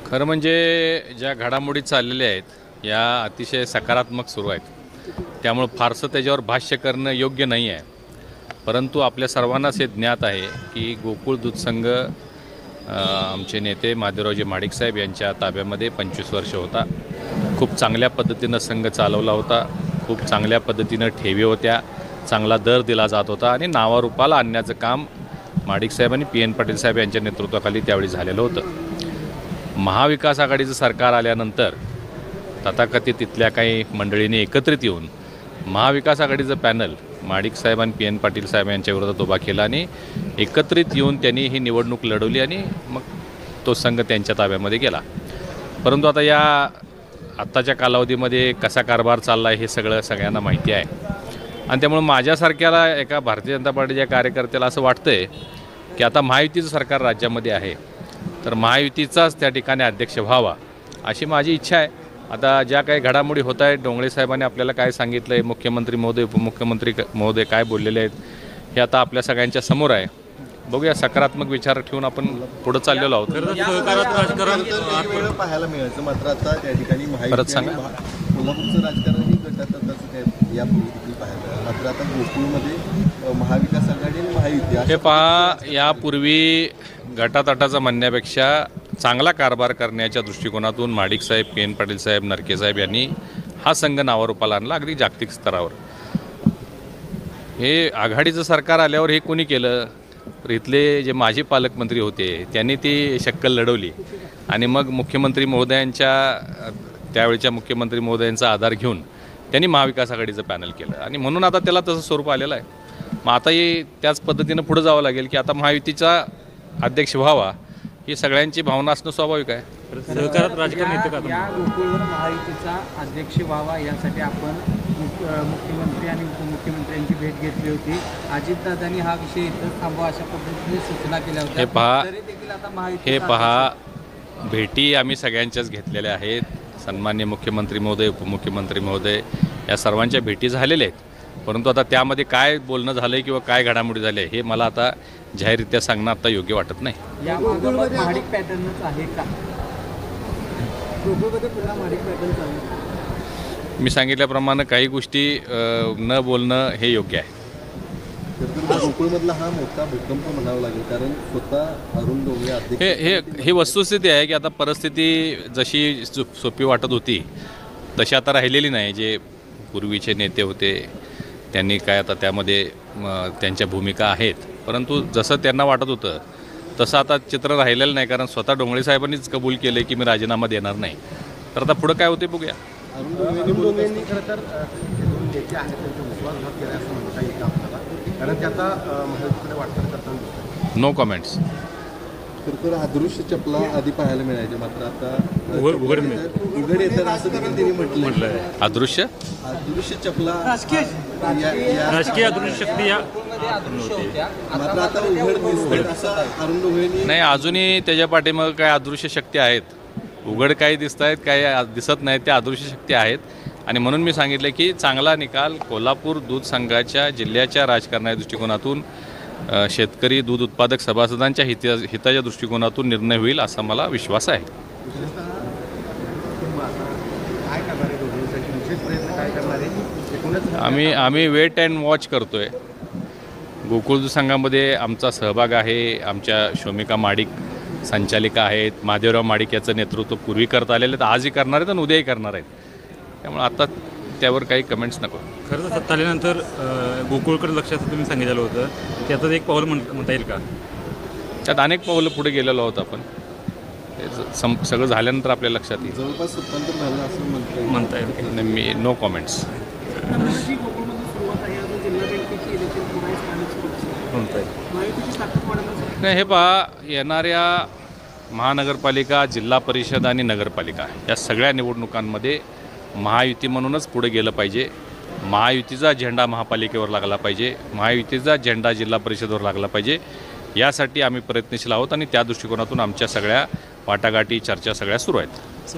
खरं म्हणजे ज्या घडामोडी चाललेल्या आहेत या अतिशय सकारात्मक सुरू आहेत. त्यामुळे फारसं त्याच्यावर भाष्य करणं योग्य नाही आहे. परंतु आपल्या सर्वांनाच हे ज्ञात आहे की गोकुळ दूध संघ आमचे नेते महादेवरावजी महाडिक साहेब यांच्या ताब्यामध्ये 25 वर्ष होता. खूप चांगल्या पद्धतीनं संघ चालवला होता. खूप चांगल्या पद्धतीनं ठेवी होत्या, चांगला दर दिला जात होता आणि नावारूपाला आणण्याचं काम महाडिक साहेब आणि PN पाटील साहेब यांच्या नेतृत्वाखाली त्यावेळी झालेलं होतं. महाविकास आघाडीचं सरकार आल्यानंतर तथाकथित तिथल्या काही मंडळींनी एकत्रित येऊन महाविकास आघाडीचं पॅनल महाडिक साहेब आणि PN पाटील साहेब यांच्या विरोधात उभा केला आणि एकत्रित येऊन त्यांनी ही निवडणूक लढवली आणि मग तो संघ त्यांच्या ताब्यामध्ये गेला. परंतु आता या आत्ताच्या कालावधीमध्ये कसा कारभार चालला आहे हे सगळं सगळ्यांना माहिती आहे आणि त्यामुळे माझ्यासारख्याला एका भारतीय जनता पार्टीच्या कार्यकर्त्याला असं वाटतं आहे की आता महायुतीचं सरकार राज्यामध्ये आहे तर महायुतीचाच त्या ठिकाणी अध्यक्ष व्हावा अशी माझी इच्छा आहे. आता ज्या काही घडामोडी होत आहेत, डोंगळे साहेबांनी आपल्याला काय सांगितलं आहे, मुख्यमंत्री महोदय उपमुख्यमंत्री महोदय काय बोललेले आहेत हे आता आपल्या सगळ्यांच्या समोर आहे. बघूया, सकारात्मक विचार ठेवून आपण पुढे चाललेलो आहोत. पाहायला मिळायचं मात्र आता त्या ठिकाणी परत सांगा. कोल्हापूरचं राजकारण ही गटातटाचं यापूर्वी देखील पाहायला मात्र आता गोकुळमध्ये महाविकास आघाडी आणि महायुती हे पहा, यापूर्वी गटातटाचा म्हणण्यापेक्षा चांगला कारभार करण्याच्या दृष्टिकोनातून महाडिक साहेब, PN पाटील साहेब, नरके साहेब यांनी हा संघ नावारूपाला आणला अगदी जागतिक स्तरावर. हे आघाडीचं सरकार आल्यावर हे कोणी केलं तर इथले जे माजी पालकमंत्री होते त्यांनी ती शक्कल लढवली आणि मग मुख्यमंत्री महोदयांच्या त्यावेळच्या मुख्यमंत्री महोदयांचा आधार घेऊन त्यांनी महाविकास आघाडीचं पॅनल केलं आणि म्हणून आता त्याला तसं स्वरूप आलेलं आहे. मग आता हे त्याच पद्धतीनं पुढे जावं लागेल की आता महायुतीचा अध्यक्ष व्हावा ही सगळ्यांची भावना असणं स्वाभाविक आहे. सहकारात राजकारण येतं का? या गोकुळवर महायुतीचा अध्यक्ष व्हावा यासाठी आपण मुख्यमंत्री आणि उपमुख्यमंत्र्यांची भेट घेतली होती. अजितदादांनी हा विषय इथं थांबवा अशा पद्धतीने सूचना केल्या होत्या. हे पहा, भेटी आम्ही सगळ्यांच्याच घेतलेल्या आहेत. सन्माननीय मुख्यमंत्री महोदय, उपमुख्यमंत्री महोदय या सर्वांच्या भेटी झालेल्या आहेत. परंतु आता त्यामध्ये काय बोलणं झालं किंवा काय घडामोडी झाल्या हे मला आता जाहीररित्या सांगणं आता योग्य वाटत नाही. महाडिक पॅटर्नच आहे का? गोकुळमध्ये पुन्हा महाडिक पॅटर्न आहे? मी सांगितल्याप्रमाणे काही गोष्टी न बोलणं हे योग्य आहे. गोकुळमधला हा मोठा भूकंप म्हणावा लागेल कारण स्वतः अरुण डोंगरे हे वस्तुस्थिती आहे की आता परिस्थिती जशी सोपी वाटत होती तशी आता राहिलेली नाही. जे पूर्वीचे नेते होते त्यांनी काय आता त्यामध्ये त्यांच्या भूमिका आहेत, परंतु जसं त्यांना वाटत होतं तसं आता चित्र राहिलेलं नाही कारण स्वतः डोंगरे साहेबांनीच कबूल केले की मी राजीनामा देणार नाही. तर आता पुढं काय होते बघूया. अरुण डोंगरेंनी खरं तर दोन नेते आहेत त्यांचा विश्वासघात केला असं म्हणता येईल का आपल्याला? कारण ते आता महायुतीकडे वाटचाल करताना नो कमेंट्स. तर अदृश्य चपला आधी पाहायला मिळायचे मात्र आता उघड येतात असं देखील त्यांनी म्हटलं आहे. अदृश्य चपला राजकीय अदृश्य शक्ती या मात्र आता उघड दिसतात असं अरुण डोंगरेंनी नाही, अजूनही त्याच्या पाठीमागं काय अदृश्य शक्ती आहेत. उघड काही दिसत आहेत, काही दिसत नाहीत, त्या अदृश्य शक्ती आहेत. आणि म्हणून मी सांगितलं की चांगला निकाल कोल्हापूर दूध संघाच्या जिल्ह्याच्या राजकारणाच्या दृष्टिकोनातून शेतकरी दूध उत्पादक सभासदांच्या हिताच्या दृष्टिकोनातून निर्णय होईल असा मला विश्वास आहे. आम्ही वेट अँड वॉच करतोय. गोकुळ दूध संघामध्ये आमचा सहभाग आहे. आमच्या शोमिका महाडिक संचालिका आहेत. महादेवराव महाडिक याचं नेतृत्व पूर्वी करता आलेलं आहेत, आजही करणार आहेत आणि उद्याही करणार आहेत. त्यामुळे आता त्यावर काही कमेंट्स नको. खरं तर सत्ता आल्यानंतर गोकुळकडे लक्ष असं तुम्ही सांगितलेलं होतं, त्यातच एक पाऊल म्हणता येईल का? त्यात अनेक पावलं पुढे गेलेलो आहोत आपण. सगळं झाल्यानंतर आपल्या लक्षात येईल. जवळपास स्वतंत्र झालं असं म्हणता येईल. Me know comments. नाही, हे पहा, येणाऱ्या महानगरपालिका, जिल्हा परिषद आणि नगरपालिका या सगळ्या निवडणुकांमध्ये महायुती म्हणूनच पुढे गेलं पाहिजे. महायुतीचा झेंडा महापालिकेवर लागला पाहिजे, महायुतीचा झेंडा जिल्हा परिषदेवर लागला पाहिजे. यासाठी आम्ही प्रयत्नशील आहोत आणि त्या दृष्टिकोनातून आमच्या सगळ्या वाटाघाटी, चर्चा सगळ्या सुरू आहेत.